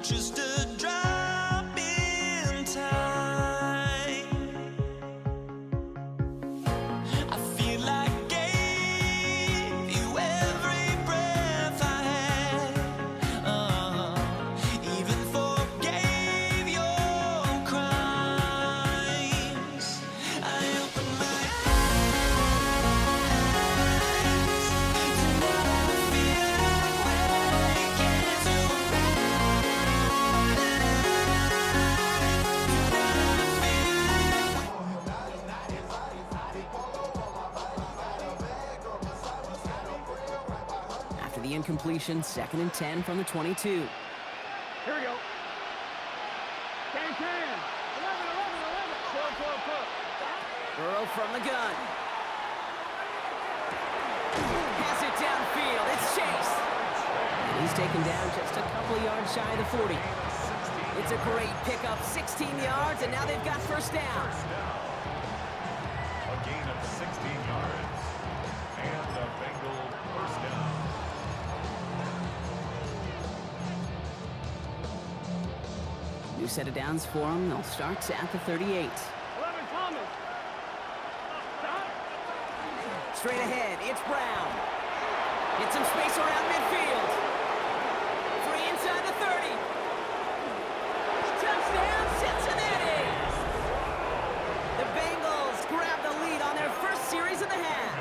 just a drop in time. I feel like I gave you every breath I had, even forgave your crimes. I opened my eyes to never feel awake and to After the incompletion, 2nd and 10 from the 22. Here we go. Can. 11. Pull. Burrow from the gun. Pass it downfield. It's Chase. And he's taken down just a couple of yards shy of the 40. It's a great pickup, 16 yards, and now they've got first down. A gain of 16 yards. And the Bengal first down. New set of downs for them. They'll start at the 38. 11 Thomas. Stop. Straight ahead, it's Brown. Get some space around midfield. Free inside the 30. Touchdown, Cincinnati! The Bengals grab the lead on their first series of the half.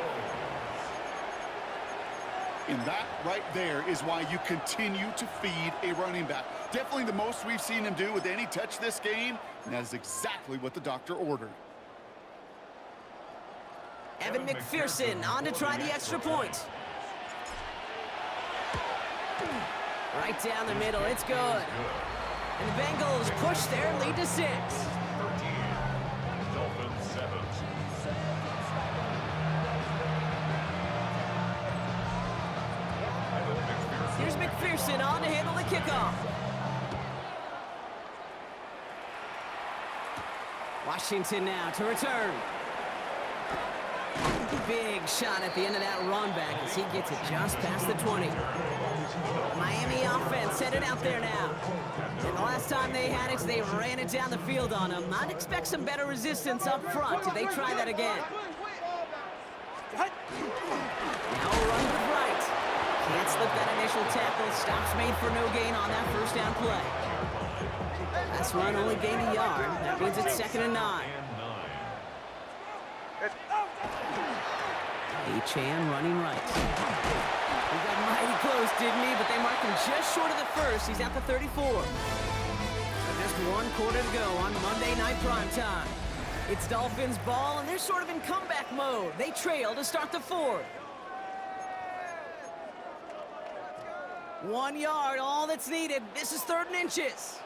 And that right there is why you continue to feed a running back. Definitely the most we've seen him do with any touch this game, and that is exactly what the doctor ordered. Evan McPherson on to try the extra point. Right down the middle, it's good. And the Bengals push their lead to 6. 13. Dolphins 7. Here's McPherson on to handle the kickoff. Washington now to return. Big shot at the end of that run back as he gets it just past the 20. Miami offense headed out there now. And the last time they had it, they ran it down the field on him. I'd expect some better resistance up front if they try that again. Now a run with Wright. Can't slip that initial tackle. Stops made for no gain on that first down play. Last run only gained a yard. That means it's 2nd and 9. Achane running right. He got mighty close, didn't he? But they marked him just short of the first. He's at the 34. So just 1 quarter to go on Monday Night Primetime. It's Dolphins ball, and they're sort of in comeback mode. They trail to start the 4th. 1 yard, all that's needed. This is 3rd and inches.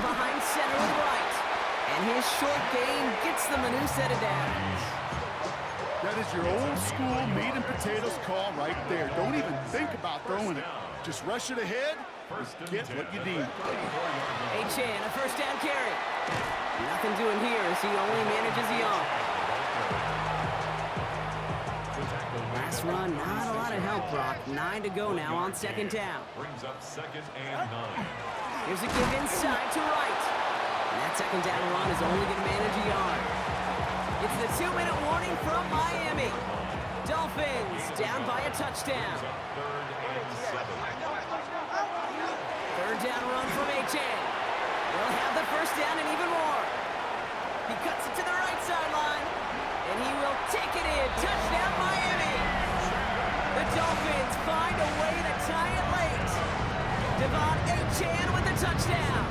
Behind center with Wright. And his short gain gets them a new set of downs. That is your old school meat and potatoes call right there. Don't even think about throwing it. Just rush it ahead and get what you need. Achane, a first down carry. Nothing doing here as he only manages the arm. Last run, not a lot of help, Brock. 9 to go now on 2nd down. Brings up 2nd and 9. Here's a give inside to Wright. And that 2nd down run is only going to manage a yard. It's the 2-minute warning from Miami. Dolphins down by a touchdown. 3rd and 7. 3rd down run from Achane. They'll have the first down and even more. He cuts it to the right sideline. And he will take it in. Touchdown, Miami. The Dolphins find a way to tie it late. Devon Achane with the touchdown.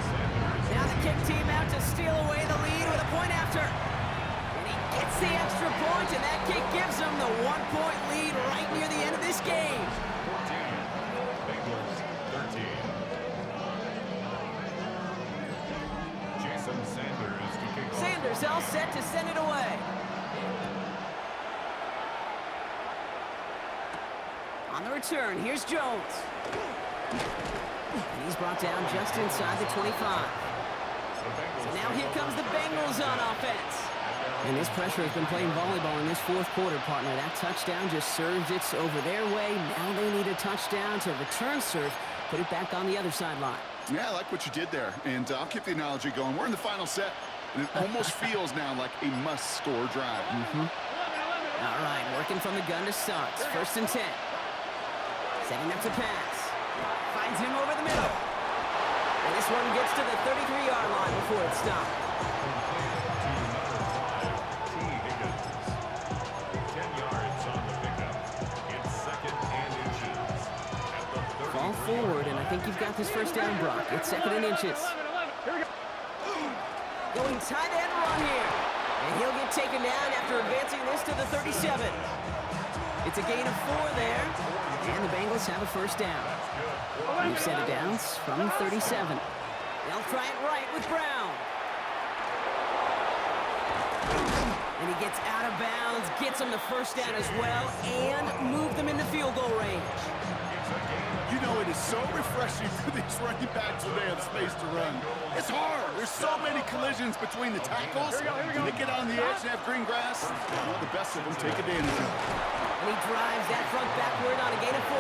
Now the kick team out to steal away the lead with a point after. And he gets the extra point, and that kick gives them the 1-point lead right near the end of this game. 14. Bengals 13. Jason Sanders to kick off. Sanders all set to send it away. On the return, here's Jones. And he's brought down just inside the 25. So now here comes the Bengals on offense. And this pressure has been playing volleyball in this fourth quarter, partner. That touchdown just serves it over their way. Now they need a touchdown to return serve, put it back on the other sideline. Yeah, I like what you did there. And I'll keep the analogy going. We're in the final set, and it almost feels now like a must-score drive. All right, working from the gun to start. First and 10. Setting up to pass. Finds him over the middle. And this one gets to the 33-yard line before it stops. Ball forward, and I think you've got this first down, Brock. It's 2nd and inches. Going tight end run here. And he'll get taken down after advancing this to the 37. It's a gain of 4 there. And the Bengals have a first down. New set of downs from 37. They'll try it right with Brown. And he gets out of bounds, gets them the first down as well, and move them into field goal range. You know, it is so refreshing for these running backs when they have space to run. It's hard. There's so many collisions between the tackles. When they get on the edge and have green grass, well, the best of them take advantage of it. And he drives that front backward on a gain of 4.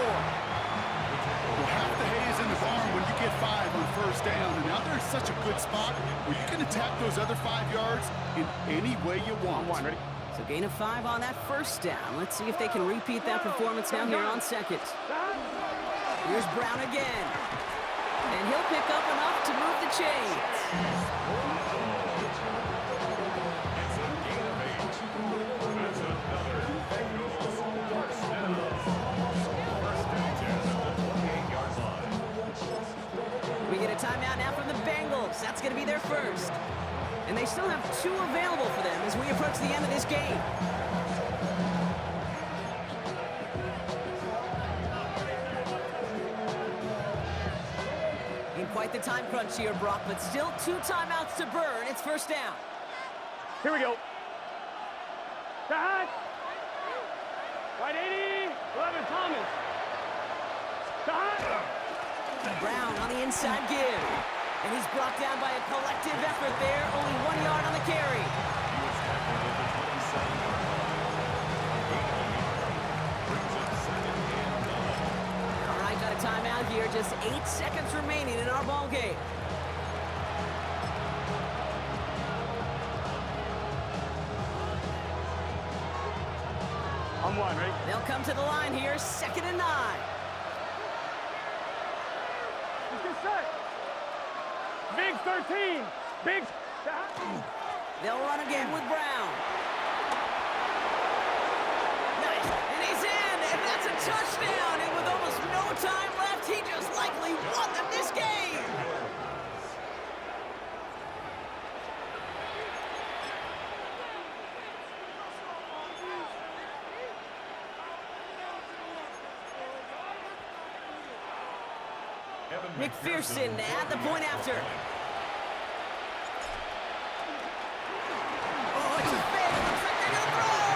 Well, half the hay is in the barn when you get 5 on first down. And now there's such a good spot where you can attack those other 5 yards in any way you want. Ready? So gain of 5 on that first down. Let's see if they can repeat that performance now here on second. Here's Brown again. And he'll pick up enough to move the chains. We get a timeout now from the Bengals. That's going to be their first. And they still have 2 available for them as we approach the end of this game. Quite the time crunch here, Brock, but still 2 timeouts to burn. It's first down. Here we go. Cut. Right 80. 11 Thomas. Cut. Brown on the inside give. And he's brought down by a collective effort there. Only 1 yard on the carry. Timeout here, just 8 seconds remaining in our ball game. On 1, ready? They'll come to the line here, 2nd and 9. Let's get set. Big 13. Big. They'll run again with Brown. Nice, and he's in, and that's a touchdown. And with almost no time left, he just likely won them this game. McPherson at the point after. Oh, it's a fake. Looks like they're gonna throw.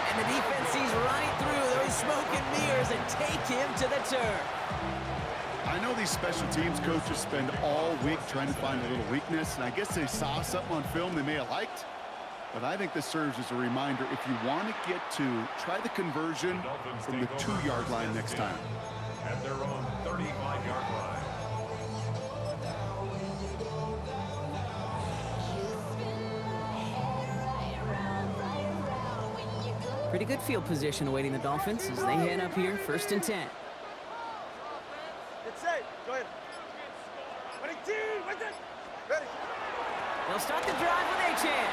And the defense sees right through those smoke and mirrors and take him to the turf. I know these special teams coaches spend all week trying to find a little weakness, and I guess they saw something on film they may have liked. But I think this serves as a reminder, if you want to get 2, try the conversion from the 2-yard line next time. At their own 35-yard line. Pretty good field position awaiting the Dolphins as they head up here, 1st and 10. It's safe. Go ahead. Ready, team. Ready. They'll start the drive with Achane.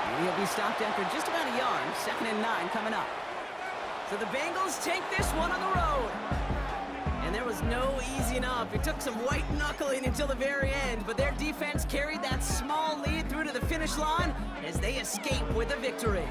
And he'll be stopped after just about a yard. 2nd and 9 coming up. So the Bengals take this one on the road. And there was no easing up. It took some white knuckling until the very end, but their defense carried that small lead through to the finish line as they escape with a victory.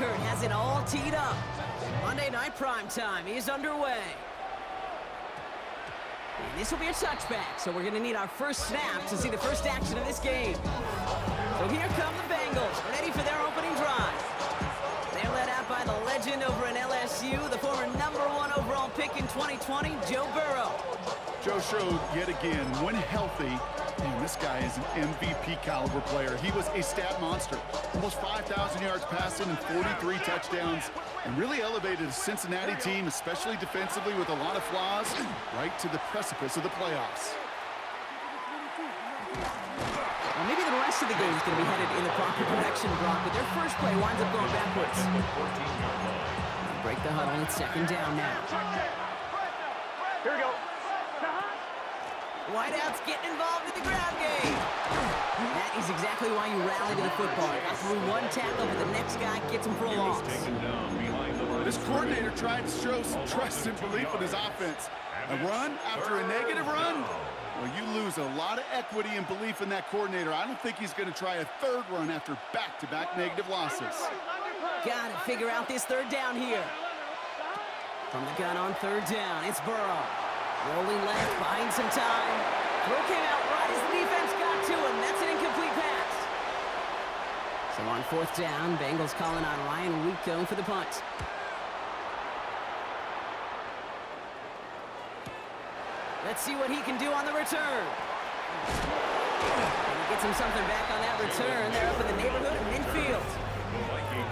Reichert has it all teed up. Monday Night Primetime is underway. And this will be a touchback, so we're going to need our first snap to see the first action of this game. So here come the Bengals, ready for their opening drive. They're led out by the legend over in LSU, the former #1 overall pick in 2020, Joe Burrow. Joe showed yet again, when healthy, man, this guy is an MVP caliber player. He was a stat monster. Almost 5,000 yards passing and 43 touchdowns, and really elevated the Cincinnati team, especially defensively with a lot of flaws, right to the precipice of the playoffs. Well, maybe the rest of the game is going to be headed in the proper direction, Brock, but their first play winds up going backwards. Break the huddle, it's second down now. Here we go. Wideouts getting involved in the ground game. That is exactly why you rally to the football. Got through one tackle, but the next guy gets him for a loss. Taken down behind the line. This coordinator tried to show some trust and belief in his offense. A run after a negative run? Well, you lose a lot of equity and belief in that coordinator. I don't think he's going to try a third run after back-to-back negative losses. Gotta figure out this third down here. From the gun on third down, it's Burrow. Rolling left, buying some time. Throw came out right as the defense got to him. That's an incomplete pass. So on fourth down, Bengals calling on Ryan Rico for the punt. Let's see what he can do on the return. And he gets him something back on that return. They're up in the neighborhood of midfield.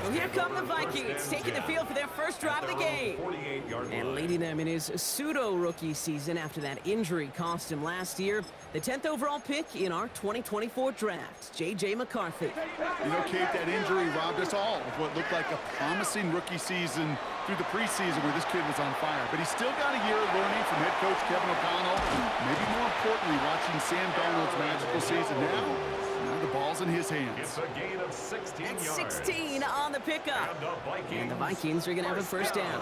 Well, here come the Vikings, taking the field for their first drive of the game. And leading them in his pseudo-rookie season after that injury cost him last year. The 10th overall pick in our 2024 draft, J.J. McCarthy. You know, Kate, that injury robbed us all of what looked like a promising rookie season through the preseason where this kid was on fire. But he's still got a year of learning from head coach Kevin O'Connell. Maybe more importantly, watching Sam Darnold's magical season now the ball's in his hands. It's a gain of 16 That's yards. 16 on the pickup. And the Vikings are going to have a first down.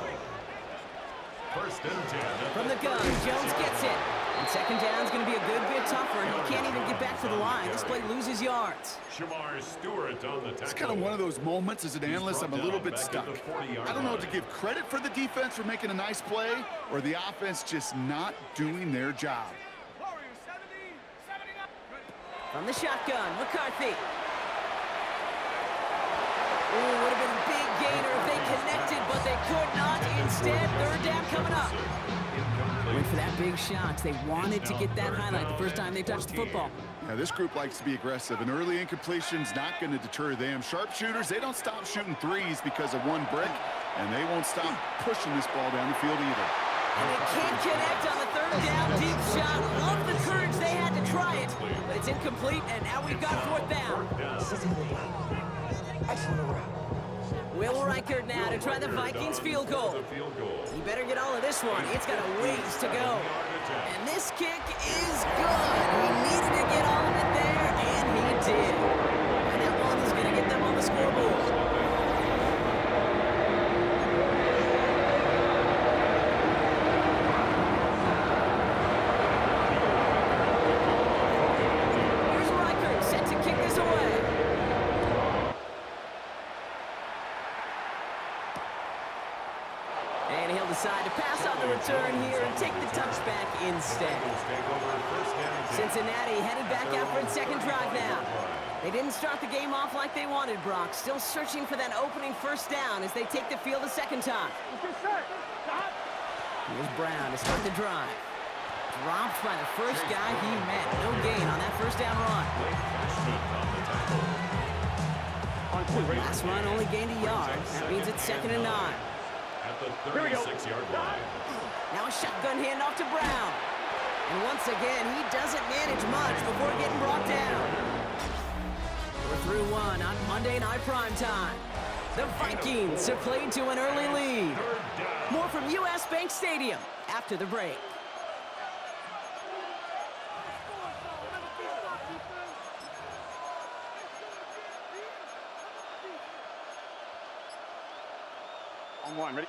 First and 10. From the gun, Jones gets it. And second down's going to be a good bit tougher. He can't even get back to the line. This play loses yards. Shamar Stewart on the tackle. It's kind of one of those moments as an analyst I'm a little bit stuck. I don't know if to give credit for the defense for making a nice play or the offense just not doing their job. From the shotgun, McCarthy. Ooh, would have been a big gainer if they connected, but they could not. Instead, third down coming up. Went for that big shot. They wanted to get that highlight the first time they touched the football. Yeah, this group likes to be aggressive, and early incompletion's not going to deter them. Sharpshooters, they don't stop shooting threes because of one brick, and they won't stop pushing this ball down the field either. And they can't connect on the third down deep shot. Love the courage they had to try it, but it's incomplete, and now we've got fourth down. Will Reichert now to try the Vikings field goal. He better get all of this one. It's got a ways to go. And this kick is good. He needed to get all of it there, and he did. And that one is going to get them on the scoreboard. Decide to pass on the return here and take the touchback instead. Cincinnati headed back out for its second drive now. They didn't start the game off like they wanted, Brock. Still searching for that opening first down as they take the field a second time. Here's Brown to start the drive. Dropped by the first guy he met. No gain on that first down run. Last run only gained a yard. That means it's 2nd and 9. At the 36-yard line. Now a shotgun handoff to Brown. And once again, he doesn't manage much before getting brought down. We're through one on Monday Night Primetime. The Vikings have played to an early lead. More from U.S. Bank Stadium after the break.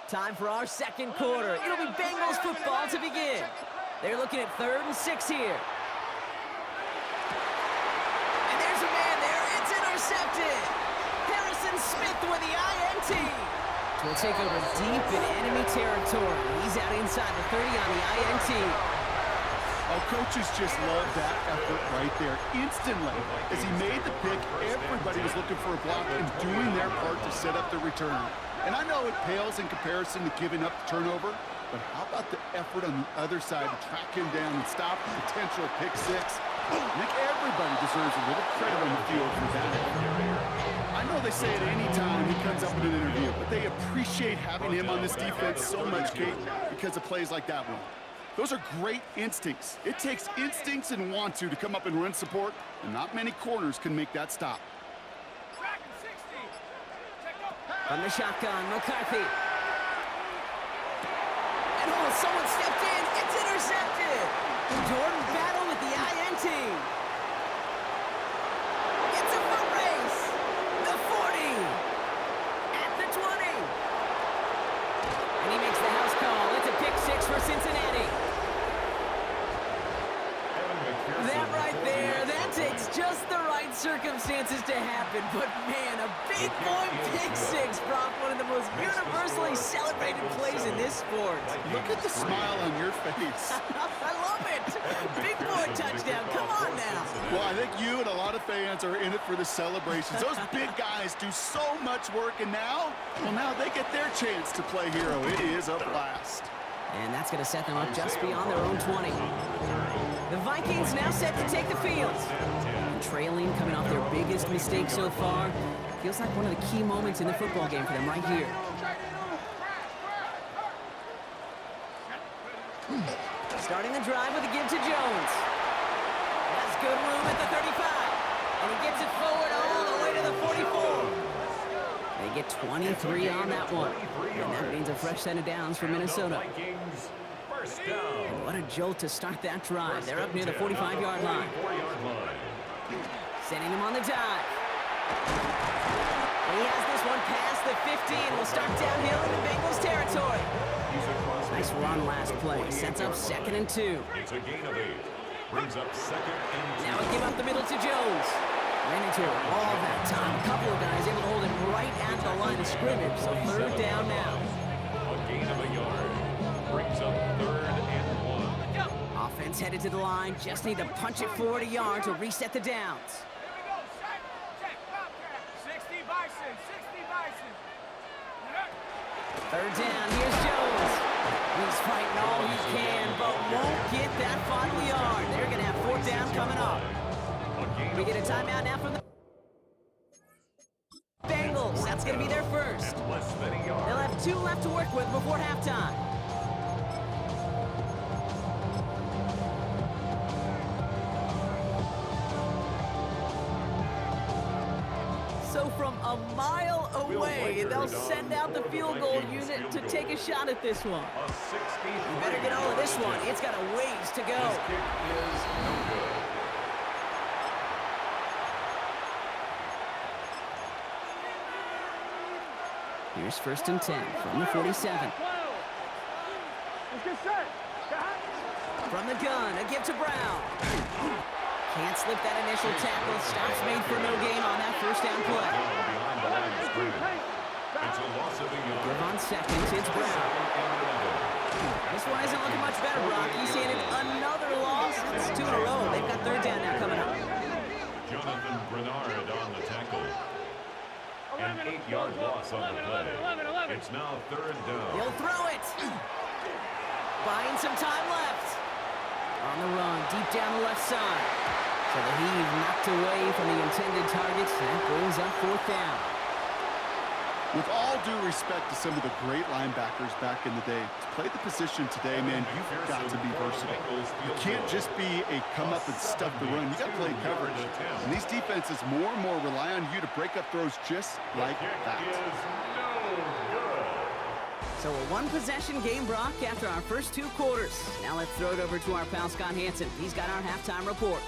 Time for our second quarter. It'll be Bengals football to begin. They're looking at 3rd and 6 here. And there's a man there. It's intercepted. Harrison Smith with the INT. We'll take over deep in enemy territory. He's out inside the 30 on the INT. Oh, coaches just love that effort right there. Instantly, as he made the pick, everybody was looking for a block and doing their part to set up the return. And I know it pales in comparison to giving up the turnover, but how about the effort on the other side to track him down and stop the potential pick six? I think everybody deserves a little credit on the field for that effort. I know they say it any time he comes up in an interview, but they appreciate having him on this defense so much, Kate, because of plays like that one. Those are great instincts. It takes instincts and want to come up and run support, and not many corners can make that stop. From the shotgun, McCarthy. And someone stepped in. It's intercepted. Jordan Battle with the INT. It's a foot race. The 40. At circumstances to happen, but man, a big boy pick six, Brock, one of the most universally celebrated plays in this sport. Look at the smile on your face. I love it. Big boy touchdown. Come on now. Well, I think you and a lot of fans are in it for the celebrations. Those big guys do so much work, and now they get their chance to play hero. It is a blast. And that's going to set them up just beyond their own 20. The Vikings now set to take the field. And trailing, coming off their biggest mistake so far. Feels like one of the key moments in the football game for them right here. Starting the drive with a give to Jones. That's good room at the 35. And he gets it forward all the way to the 44. They get 23 on that one. And that means a fresh set of downs for Minnesota. And what a jolt to start that drive. They're up near the 45-yard line. Sending them on the dive. He has this one past the 15. Will start downhill in the Bengals territory. Nice run last play. Sets up 2nd and 2. It's a gain of 8. Brings up 2nd and 2. Now we give up the middle to Jones. Ran into it all that time. A couple of guys able to hold him right at the line of scrimmage. So 3rd down now. A gain of a yard. Brings up 3rd and 1. Offense headed to the line. Just need to punch it forward a yard to reset the downs. 60 Bison, 60 Bison. 3rd down, here's Jones. He's fighting all he can, but won't get that final yard. They're going to have 4th down coming up. We get a timeout now from the Bengals. That's going to be their first. They'll have 2 left to work with before halftime. So from a mile away, they'll send out the field goal unit to take a shot at this one. You better get all of this one. It's got a ways to go. Here's 1st and 10 from the 47. From the gun, a give to Brown. Can't slip that initial tackle. Stops made for no gain on that 1st down play. Give on 2nd, it's Brown. This one isn't looking much better, Brock. He's handed another loss. It's 2 in a row. They've got 3rd down now coming up. Jonathan Bernard on the tackle. An 8-yard loss on the play. It's now 3rd down. He'll throw it. Buying some time left. On the run, deep down the left side. So the heave knocked away from the intended targets. That brings up 4th down. With all due respect to some of the great linebackers back in the day, to play the position today, man, you've got to be versatile. You can't just be a come up and stuff the run. You got to play coverage. And these defenses more and more rely on you to break up throws just like that. So a 1-possession game, Brock, after our first 2 quarters. Now let's throw it over to our pal Scott Hanson. He's got our halftime report.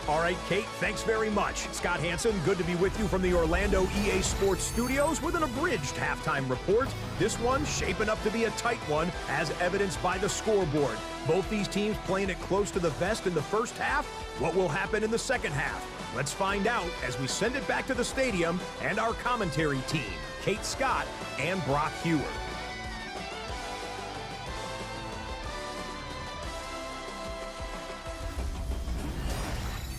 All right, Kate, thanks very much. Scott Hanson, good to be with you from the Orlando EA Sports Studios with an abridged halftime report. This one shaping up to be a tight one, as evidenced by the scoreboard. Both these teams playing it close to the vest in the first half. What will happen in the second half? Let's find out as we send it back to the stadium and our commentary team, Kate Scott and Brock Hewer.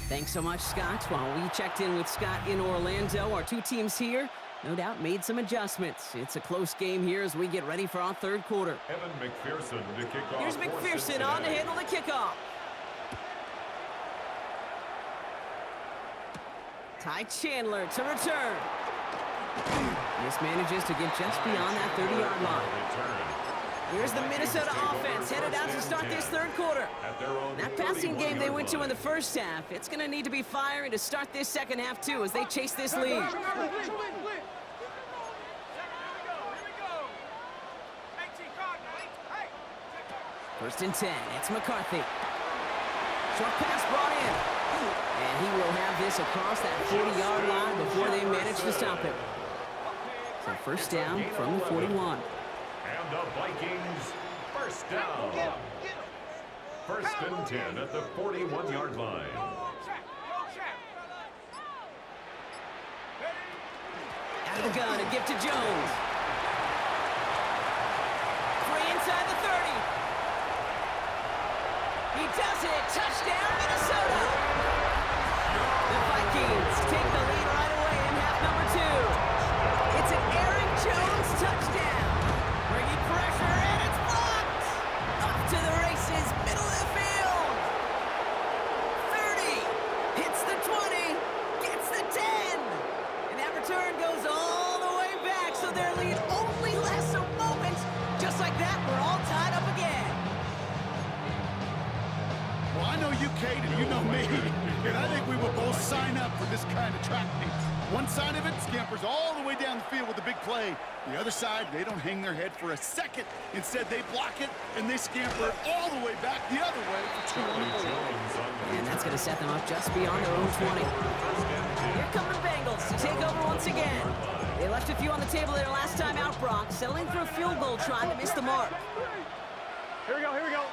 Thanks so much, Scott. While we checked in with Scott in Orlando, our 2 teams here, no doubt, made some adjustments. It's a close game here as we get ready for our 3rd quarter. Evan McPherson to kick off. Here's McPherson on to handle the kickoff. Ty Chandler to return. This manages to get just beyond that 30-yard line. Here's the Minnesota offense headed out to start this 3rd quarter. That passing game they went to in the first half, it's going to need to be firing to start this second half, too, as they chase this lead. 1st and 10, it's McCarthy. Short pass brought in. And he will have this across that 40-yard line before they manage to stop him. So 1st down from the 41. And the Vikings, 1st down. 1st and 10 at the 41-yard line. Out of the gun and give to Jones. 3 inside the 30. He does it. Touchdown, Minnesota. The Vikings take the lead right away in half number 2. It's an Aaron Jones touchdown. Bringing pressure, and it's blocked. Off to the races, middle of the field. 30. Hits the 20. Gets the 10. And that return goes all the way back, so their lead only lasts a moment. Just like that, we're all tied up again. Well, I know you, Kate, and you know me, and I think we will both sign up for this kind of track meet. One side of it scampers all the way down the field with a big play. The other side, they don't hang their head for a second. Instead, they block it, and they scamper it all the way back the other way for 2 on the board. And that's going to set them up just beyond their own 20. Here come the Bengals to take over once again. They left a few on the table their last time out, Brock, settling for a field goal trying to miss the mark. Here we go, here we go.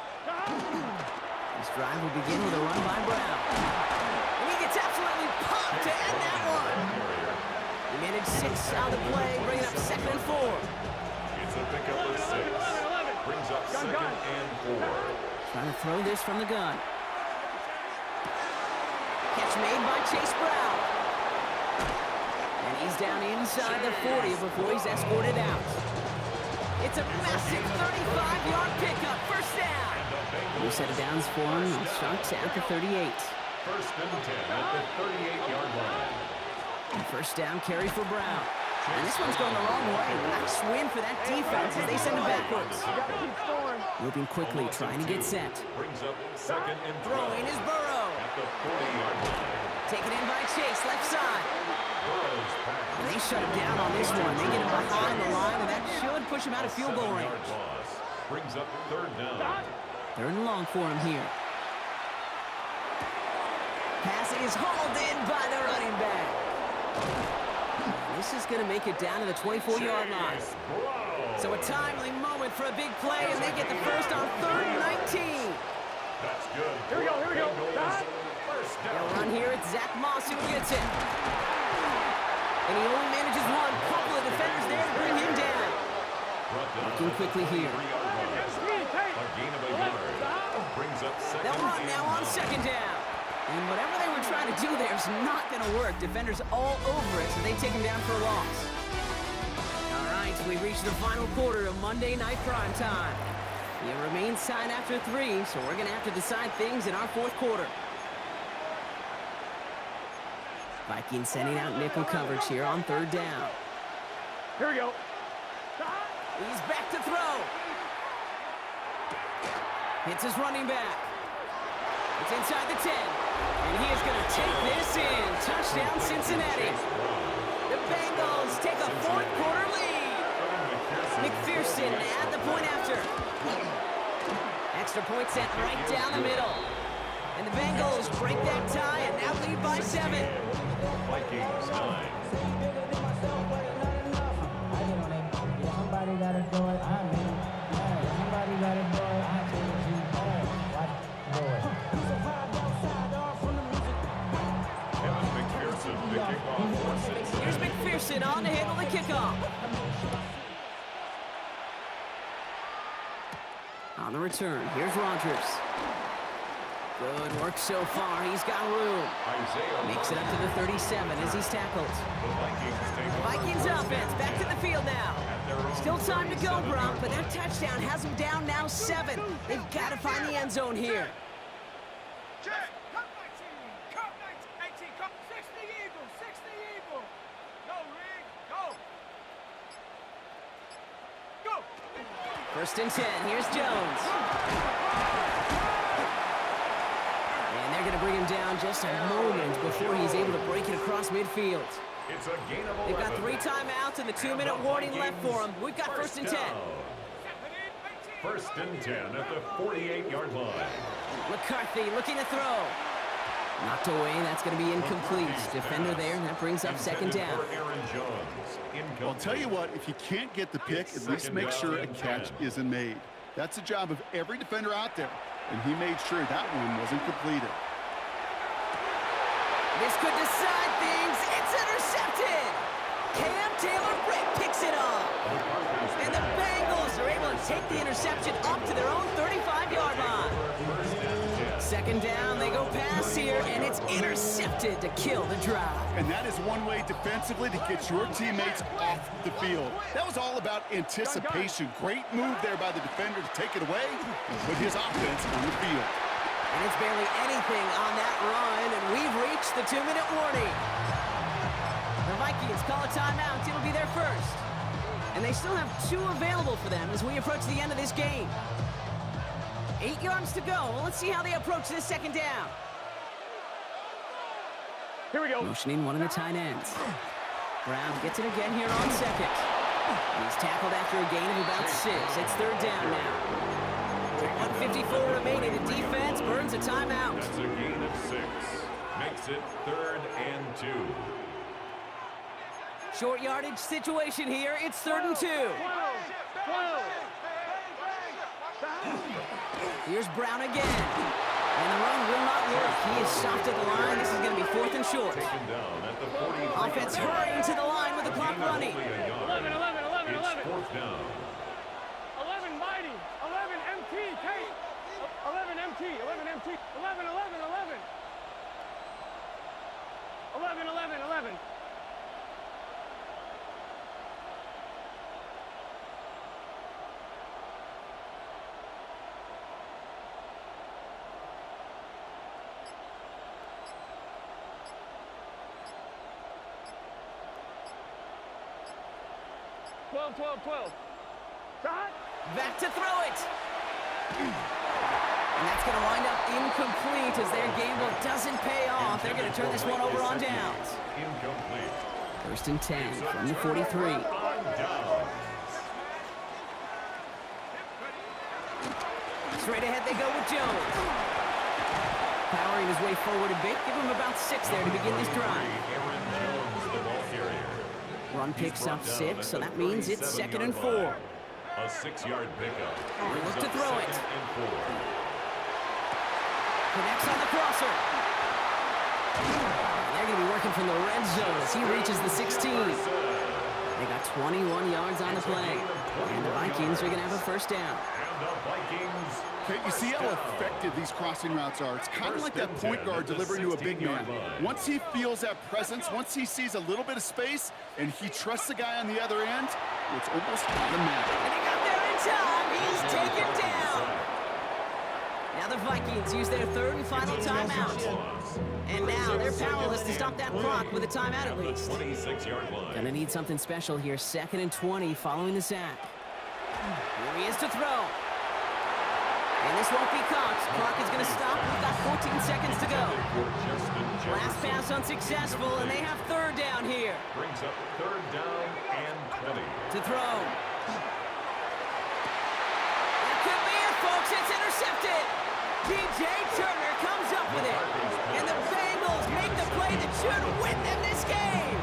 This drive will begin with a run by Brown. And he gets absolutely pumped to end that one. He managed 6 on the play, bringing up 2nd and 4. It's a pickup of 6. Brings up 2nd and 4. Trying to throw this from the gun. Catch made by Chase Brown. And he's down inside the 40 before he's escorted out. It's a massive 35-yard pickup, first down. New set of downs for him, and Sharks at the 38. 1st and 10 at the 38-yard line. And first down carry for Brown. And this one's going the wrong way. Nice win for that defense as they send him backwards. Moving quickly, trying to get set. Brings up 2nd and 12 Throwing is Burrow. at the 40-yard line. Taken in by Chase, left side. Burrow's pass. And they shut him down on this one. They get him behind the line, and that should push him out of field goal 7-yard range. loss. Brings up 3rd down. 3rd and long for him here. Pass is hauled in by the running back. This is going to make it down to the 24-yard line. Chase Brown. So a timely moment for a big play, and they get the first on 3rd and 19. That's good. Here we go, here we go. Bengals. First They'll down. run here. It's Zach Moss who gets it. And he only manages one. Couple of defenders there to bring him down. Working quickly here. 3-yard line. A gain of a yard. Brings up 2nd They'll run now on and 2nd down. And whatever they were trying to do there is not going to work. Defenders all over it, so they take him down for a loss. All right, we reached the final quarter of Monday Night Prime Time. It remains tied after 3, so we're going to have to decide things in our 4th quarter. Vikings sending out nickel coverage here on 3rd down. Here we go. He's back to throw. Hits his running back. It's inside the 10. And he is going to take this in. Touchdown, Cincinnati. The Bengals take a 4th quarter lead. McPherson at the point after. Extra point set right down the middle. And the Bengals break that tie and now lead by 7. Vikings 9. Somebody gotta do it. I mean, somebody gotta do it. I tell you, watch, do it. Kevin McPherson to kick off for Cincinnati. Here's McPherson on to handle the kickoff. On the return, here's Rodgers. Good work so far. He's got room. Isaiah Makes it up to the 37 as he's tackled. The Vikings take Vikings over. offense back to the field now. At their own Still time to go, 37. Brock, but that touchdown has them down now 7. They've got to find the end zone here. Check. Cut 19. Cut 19. Cut 60 Eagles. 60 Eagles. Go, Rick. Go. Go. 1st and 10. Here's Jones. And they're going to bring him down just a moment before he's able to break it across midfield. It's a gain of 11. They've got 3 timeouts and the 2-minute warning left for them. We've got 1st and 10. 1st and 10 at the 48-yard line. McCarthy looking to throw. Knocked away. That's going to be incomplete. Defender there, and that brings up 2nd down. For Aaron Jones. Well, I'll tell you what, if you can't get the pick, at least make sure a catch isn't made. That's the job of every defender out there, and he made sure that one wasn't completed. This could decide things. It's intercepted. Cam Taylor-Britt picks it off. And the Bengals are able to take the interception up to their own 35-yard line. Second down, they go pass here, and it's intercepted to kill the drive. And that is one way defensively to get your teammates off the field. That was all about anticipation. Great move there by the defender to take it away and put his offense on the field. And it's barely anything on that run, and we've reached the 2-minute warning. The Vikings call a timeout. It'll be their first. And they still have 2 available for them as we approach the end of this game. 8 yards to go. Well, let's see how they approach this second down. Here we go. Motioning one of the tight ends. Brown gets it again here on second. He's tackled after a gain of about 6. It's third down now. 1:54 remaining. The defense burns a timeout. That's a gain of 6. Makes it 3rd and 2. Short yardage situation here. It's 3rd and 2. 12. Here's Brown again. And the run will not work. He is stopped at the line. This is going to be 4th and short. Taken down at the 43. Offense hurrying to the line with the clock running. 11. It's 4th down. 11 Mighty. 11 MT. Kate. 11 MT. 11 MT. 11. 11. 12. Shot. Back to throw it. And that's going to wind up incomplete as their gamble doesn't pay off. They're going to turn this one over on downs. Incomplete. 1st and 10 from the 43. On down. Straight ahead they go with Jones. Powering his way forward a bit. Give him about 6 there to begin this drive. Aaron Jones, the ball carrier. Run picks up 6, so that means it's 2nd and 4. A 6-yard pickup. Look to throw it. 2nd and 4. Connects on the crosser. They're going to be working from the red zone as he reaches the 16. They got 21 yards on the play. And the Vikings are going to have a first down. And the Vikings. Okay, you see how effective these crossing routes are. It's kind of like that point guard delivering to a big man. Once he feels that presence, once he sees a little bit of space, and he trusts the guy on the other end, it's almost automatic. And he got there in time. He's taken down. Now the Vikings use their 3rd and final timeout. And now they're powerless to stop that clock with a timeout at least. 26-yard line. Gonna need something special here. 2nd and 20 following the sack. Here he is to throw. And this won't be caught. Clock is going to stop. We've got 14 seconds to go. Last pass unsuccessful, and they have 3rd down here. Brings up 3rd down and 20. To throw. That could be it, folks. It's intercepted. DJ Turner comes up with it. And the Bengals make the play that should win them this game.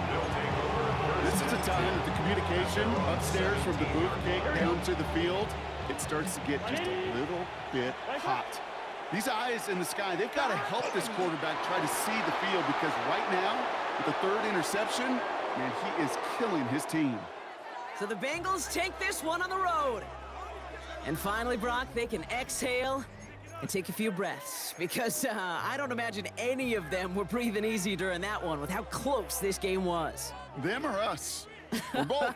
This is a time that the communication upstairs from the booth cake down to the field, it starts to get just a little bit hot. These eyes in the sky, they've got to help this quarterback try to see the field because right now, with the 3rd interception, man, he is killing his team. So the Bengals take this one on the road. And finally, Brock, they can exhale and take a few breaths because I don't imagine any of them were breathing easy during that one with how close this game was. Them or us? We're both.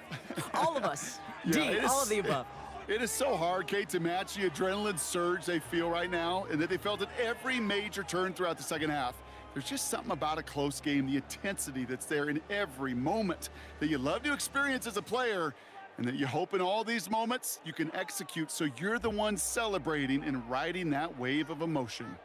All of us. Yeah, D, all of the above. It is so hard, Kate, to match the adrenaline surge they feel right now and that they felt at every major turn throughout the second half. There's just something about a close game, the intensity that's there in every moment that you love to experience as a player and that you hope in all these moments you can execute so you're the one celebrating and riding that wave of emotion.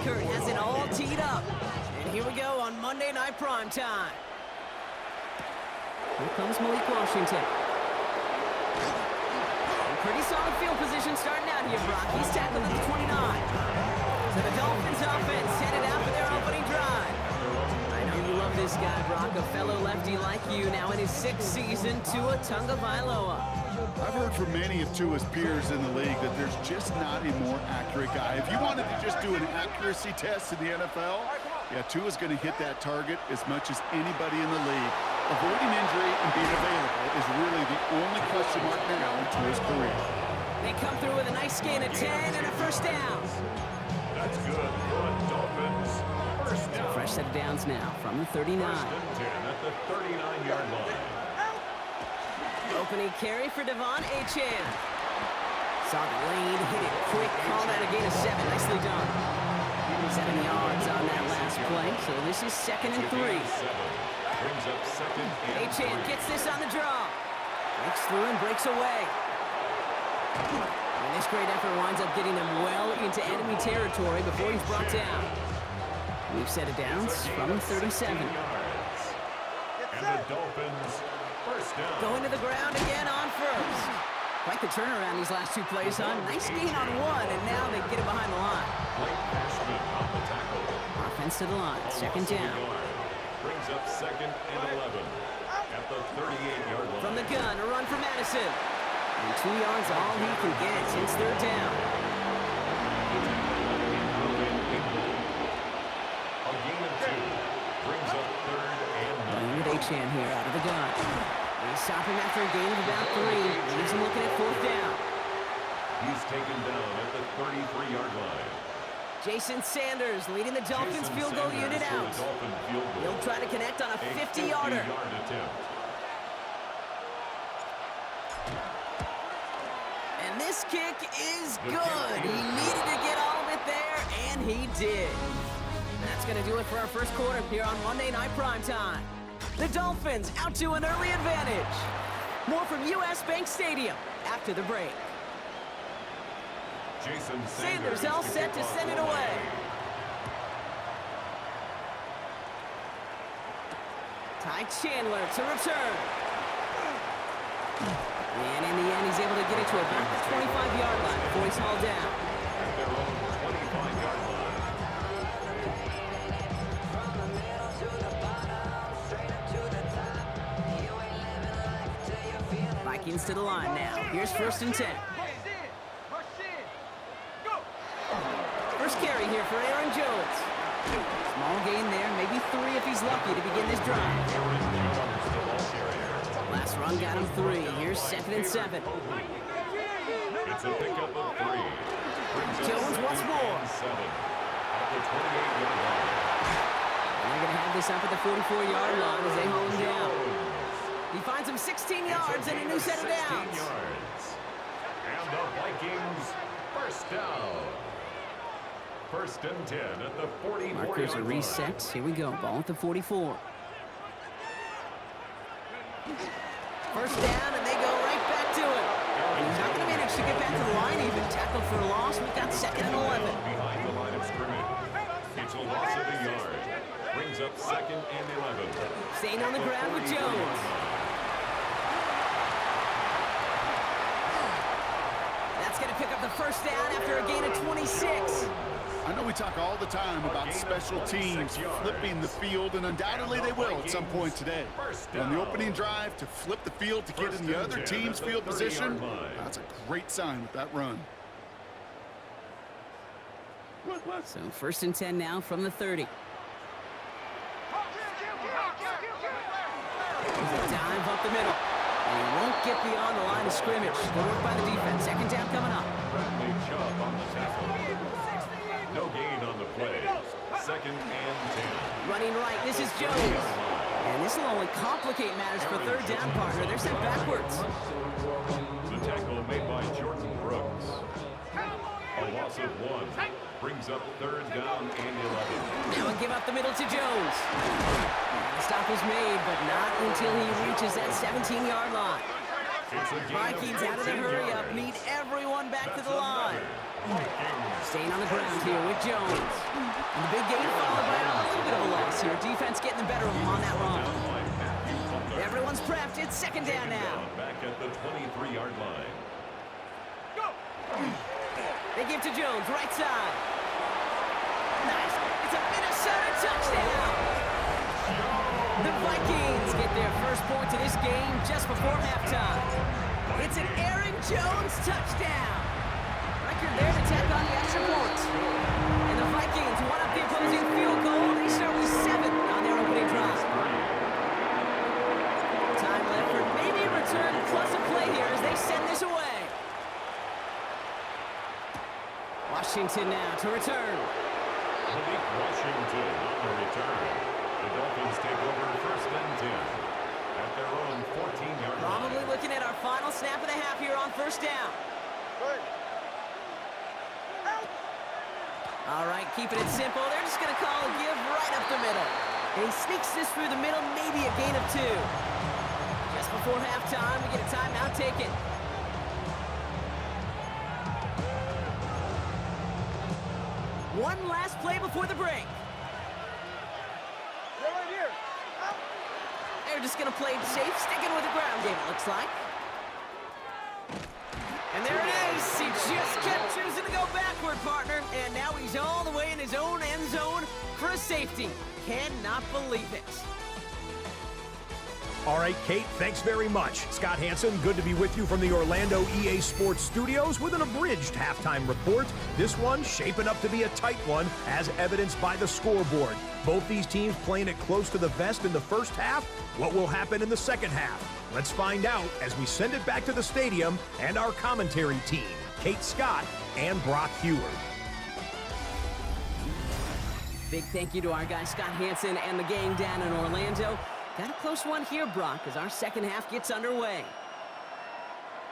Kurt has it all teed up. And here we go on Monday Night Primetime. Here comes Malik Washington. Pretty solid field position starting out here, Brock. He's tackled at the 29. So the Dolphins offense headed out for their opening drive. I know you love this guy, Brock, a fellow lefty like you, now in his 6th season, Tua Tagovailoa. I've heard from many of Tua's peers in the league that there's just not a more accurate guy. If you wanted to just do an accuracy test in the NFL, yeah, Tua's going to hit that target as much as anybody in the league. Avoiding injury and being available is really the only question mark now in Tua's career. They come through with a nice gain of 10 and a first down. That's good for the Dolphins. First down. Fresh set of downs now from the 39. First and 10 at the 39-yard line. Opening carry for Devon Achane. Saw the lane, hit it quick, called out a gain of 7. Nicely done. 7 yards on that last play, so this is 2nd and 3. Brings up 2nd and 3. Achane gets this on the draw. Breaks through and breaks away. And this great effort winds up getting them well into enemy territory before he's brought down. We've set it downs from 37. And the Dolphins, first down. Going to the ground again on first. Quite the turnaround these last 2 plays, huh? Nice gain on 1, and now they get him behind the line. Blake Cashman on the tackle. Offense to the line, 2nd down. Brings up 2nd and 11 at the 38-yard line. From the gun, a run for Madison. And 2 yards all he can get since 3rd down. A gain of 2 brings up 3rd and 9. With Achane here out of the gun. They stop him after a gain of about 3. Leaves him looking at 4th down. He's taken down at the 33-yard line. Jason Sanders leading the Dolphins field goal unit out. He'll try to connect on a 50-yarder. And this kick is good. He needed to get all of it there, and he did. That's going to do it for our first quarter here on Monday Night Primetime. The Dolphins out to an early advantage. More from U.S. Bank Stadium after the break. Jason Sanders all set to send it away. Ty Chandler to return. And in the end, he's able to get it to about the 25-yard line before he's hauled down. At their own 25-yard line. Vikings to the line now. Here's 1st and 10. First carry here for Aaron Jones. Small gain there, maybe 3 if he's lucky to begin this drive. Last run got him 3. Here's 2nd and 7. It's a pickup of 3. Jones once more. 7 at the 28-yard line. And they're going to have this up at the 44-yard line as they hold him down. He finds him 16 yards and a new set of downs. 16 yards. And the Vikings first down. 1st and 10 at the 44-yard line. Markers are reset. Here we go. Ball at the 44. First down, and they go right back to it. And he's not going to manage to get back to the line even. Tackled for a loss. We've got 2nd and 11. Behind the line of scrimmage. It's a loss of a yard. Brings up 2nd and 11. Staying on the ground with Jones. That's going to pick up the first down after a gain of 26. I know we talk all the time about special teams flipping the field, and undoubtedly they will at some point today. On the opening drive, to flip the field to get in the other team's field position, that's a great sign with that run. So 1st and 10 now from the 30. There's a dive up the middle. And he won't get beyond the line of scrimmage. Good work by the defense. 2nd down coming up. Bradley Chubb on the tackle. No gain on the play. 2nd and 10. Running right, this is Jones. And this will only complicate matters for 3rd down, partner. They're sent backwards. The tackle made by Jordan Brooks. A loss of 1 brings up 3rd down and 11. Now a give up the middle to Jones. The stop was made, but not until he reaches that 17-yard line. Vikings out of the hurry up, need everyone back to the line. Staying on the ground here with Jones. And the big game followed by a little bit of a loss here. Defense getting the better of them on that run. Everyone's prepped. It's second down now. Back at the 23-yard line. They give to Jones, right side. Nice. It's a Minnesota touchdown. The Vikings get their first point to this game just before halftime. It's an Aaron Jones touchdown. Record there to tack on the extra point. And the Vikings one up the opposing field goal. They start with 7 on their opening drive. Time left for maybe a return plus a play here as they send this away. Washington now to return. Malik Washington on the return. The Dolphins take over first and 10 at their own 14-yard line. Probably looking at our final snap of the half here on first down. All right, keeping it simple. They're just going to call a give right up the middle. And he sneaks this through the middle, maybe a gain of 2. Just before halftime, we get a timeout taken. One last play before the break. They're just going to play it safe, sticking with the ground game, it looks like. And there it is. He just kept choosing to go backward, partner. And now he's all the way in his own end zone for a safety. Cannot believe it. All right, Kate, thanks very much. Scott Hanson, good to be with you from the Orlando EA Sports Studios with an abridged halftime report. This one shaping up to be a tight one, as evidenced by the scoreboard. Both these teams playing it close to the vest in the first half. What will happen in the second half? Let's find out as we send it back to the stadium and our commentary team, Kate Scott and Brock Heward. Big thank you to our guy Scott Hanson and the gang down in Orlando. Got a close one here, Brock, as our second half gets underway.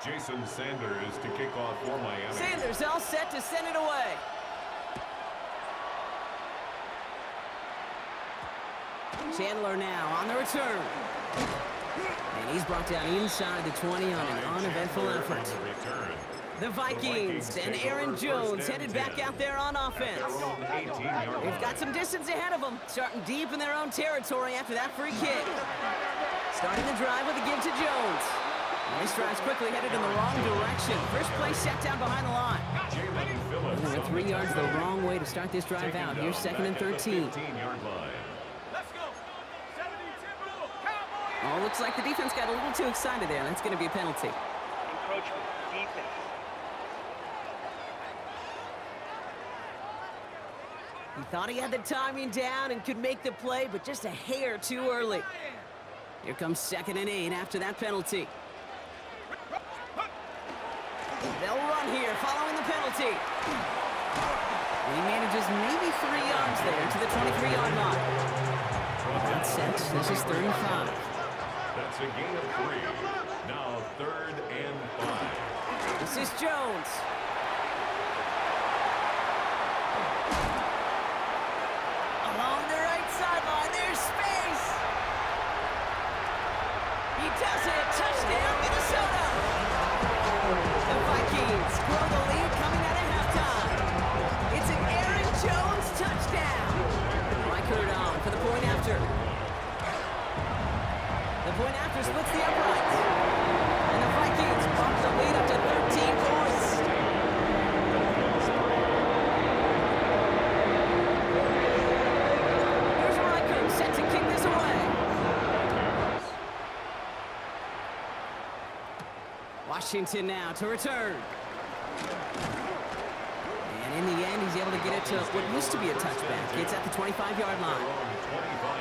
Jason Sanders to kick off for Miami. Sanders all set to send it away. Chandler now on the return. And he's brought down inside the 20 on an uneventful effort. The Vikings and Aaron Jones headed back out there on offense. They've got some distance ahead of them, starting deep in their own territory after that free kick. Starting the drive with a give to Jones. And this drive's quickly headed in the wrong direction. First play set down behind the line. We're 3 yards the wrong way to start this drive out. Here's second and 13. Oh, looks like the defense got a little too excited there. That's going to be a penalty. Encroachment, defense. He thought he had the timing down and could make the play, but just a hair too early. Here comes second and 8 after that penalty. They'll run here following the penalty. And he manages maybe 3 yards there to the 23-yard line. That's 6. This is 35. That's a gain of 3. Now 3rd and 5. This is Jones. Along the right sideline, there's space. He does it. Touchdown, Minnesota. The Vikings grow the lead coming out of halftime. It's an Aaron Jones touchdown. Mike Hurd on for the point after. The point after splits the uprights. And the Vikings bump the lead up to 13 points. Here's Riker set to kick this away. Washington now to return. And in the end, he's able to get it to what used to be a touchback. It's at the 25-yard line.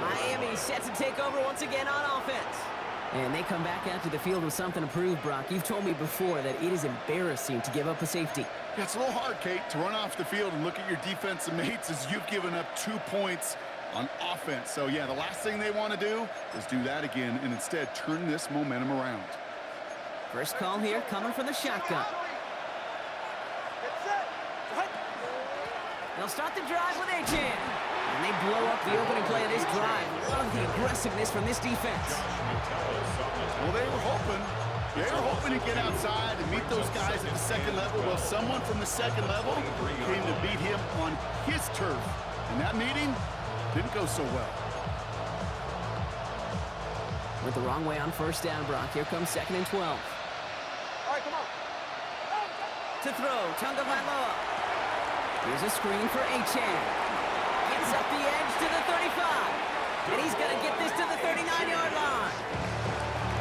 Miami set to take over once again on offense. And they come back out to the field with something to prove, Brock. You've told me before that it is embarrassing to give up a safety. Yeah, it's a little hard, Kate, to run off the field and look at your defensive mates as you've given up 2 points on offense. So, yeah, the last thing they want to do is do that again and instead turn this momentum around. First call here coming from the shotgun. They'll start the drive with Achane. And they blow up the opening play of this drive. Love the aggressiveness from this defense. Well, they were hoping They're hoping to get outside and meet those guys at the second level. Well, someone from the second level came to beat him on his turf. And that meeting didn't go so well. Went the wrong way on first down, Brock. Here comes 2nd and 12. All right, come on. To throw, Tagovailoa. Here's a screen for Achane. Gets up the edge to the 35. And he's going to get this to the 39-yard line.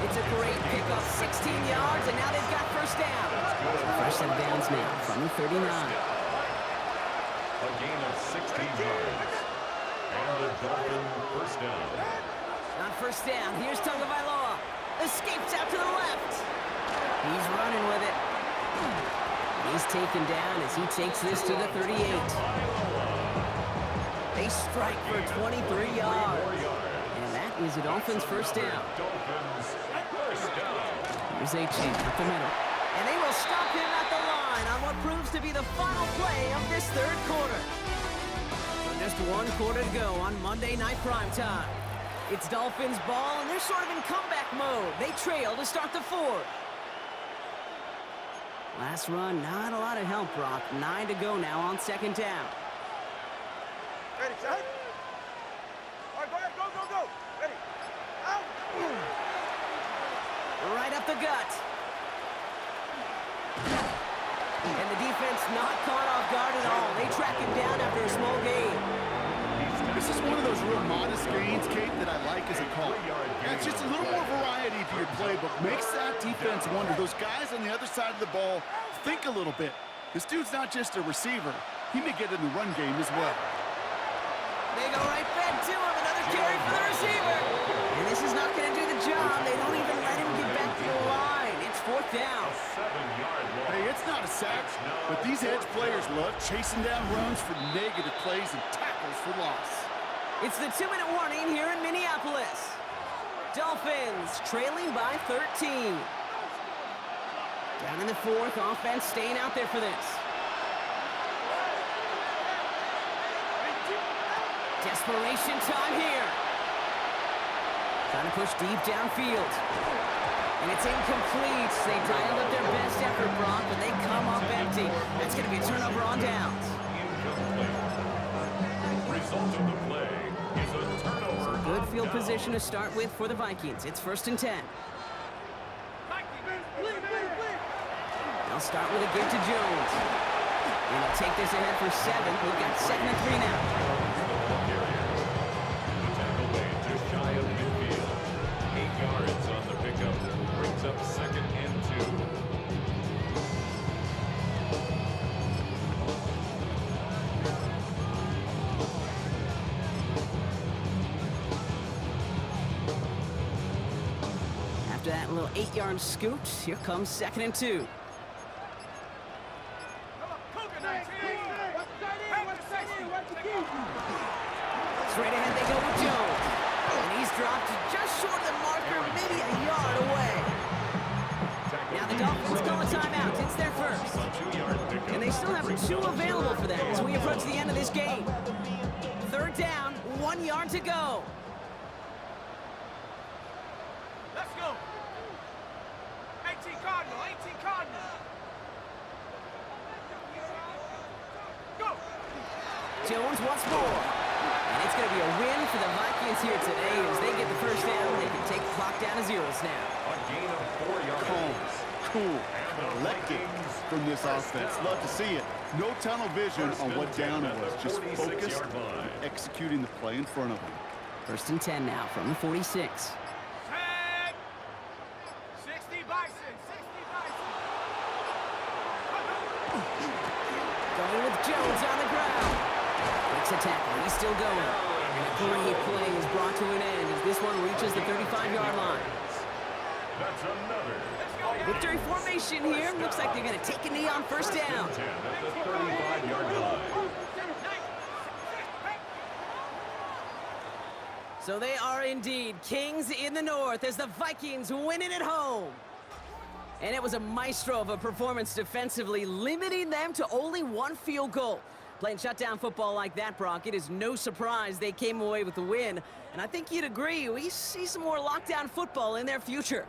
It's a great pickup, 16 yards, and now they've got first down. First set of downs now from the 39. A gain of 16 yards. And the Dolphin first down. On first down, here's Tagovailoa. Escapes out to the left. He's running with it. He's taken down as he takes this to the 38. They strike for 23 yards. And that is a Dolphins first down. Here's Achane up the middle. And they will stop him at the line on what proves to be the final play of this third quarter. So just one quarter to go on Monday Night Primetime. It's Dolphins ball, and they're sort of in comeback mode. They trail to start the fourth. Last run, not a lot of help, Brock. 9 to go now on second down. Ready, set. All right, go ahead, go. Ready. Out. Right up the gut. And the defense not caught off guard at all. They track him down after a small gain. This is one of those real modest gains, Kate, that I like as a call. Yeah, it's just a little more variety to your playbook. Makes that defense wonder. Those guys on the other side of the ball think a little bit. This dude's not just a receiver. He may get in the run game as well. They go right back to him. Another carry for the receiver. And this is not going to do the job. They don't even let him get back to the line. It's fourth down. 7-yard loss. Hey, it's not a sack, but these edge players love chasing down runs for negative plays and tackles for loss. It's the 2-minute warning here in Minneapolis. Dolphins trailing by 13. Down in the fourth, offense staying out there for this. Desperation time here. Trying to push deep downfield. And it's incomplete. They dialed up their best effort, Brock, but they come up empty. That's going to be a turnover on downs. Result of the play is a turnover. Good field position to start with for the Vikings. It's 1st and 10. They'll start with a give to Jones. And they'll take this ahead for 7. We've got 2nd and 3 now. The tackle made just shy of midfield. 8 yards on the pickup. Brings up 2nd and 2. After that little 8-yard scoot, here comes 2nd and 2. Straight ahead they go with Jones. And he's dropped just short of the marker, maybe a yard away. Now the Dolphins call a timeout. It's their first. And they still have 2 available for them as we approach the end of this game. 3rd down, 1 yard to go. Let's go. 18 Cardinal, 18 Cardinal. Go. Jones once more. And it's going to be a win for the Vikings here today as they get the first down. They can take the clock down to zeros now. A gain of 4 yards. Calm, cool, collected from this offense. Love to see it. No tunnel vision on what down it was. Just focused on executing the play in front of them. 1st and 10 now from the 46. Tag. 60 Bison, 60 Bison. Going with Jones on the ground. Makes a tackle. He's still going. And a great play is brought to an end as this one reaches the 35-yard line. That's another. Victory formation here. Looks like they're going to take a knee on first down. 10 at the 35-yard line. So they are indeed kings in the north as the Vikings win it at home. And it was a maestro of a performance defensively, limiting them to only 1 field goal. Playing shutdown football like that, Brock, it is no surprise they came away with the win. And I think you'd agree, we see some more lockdown football in their future.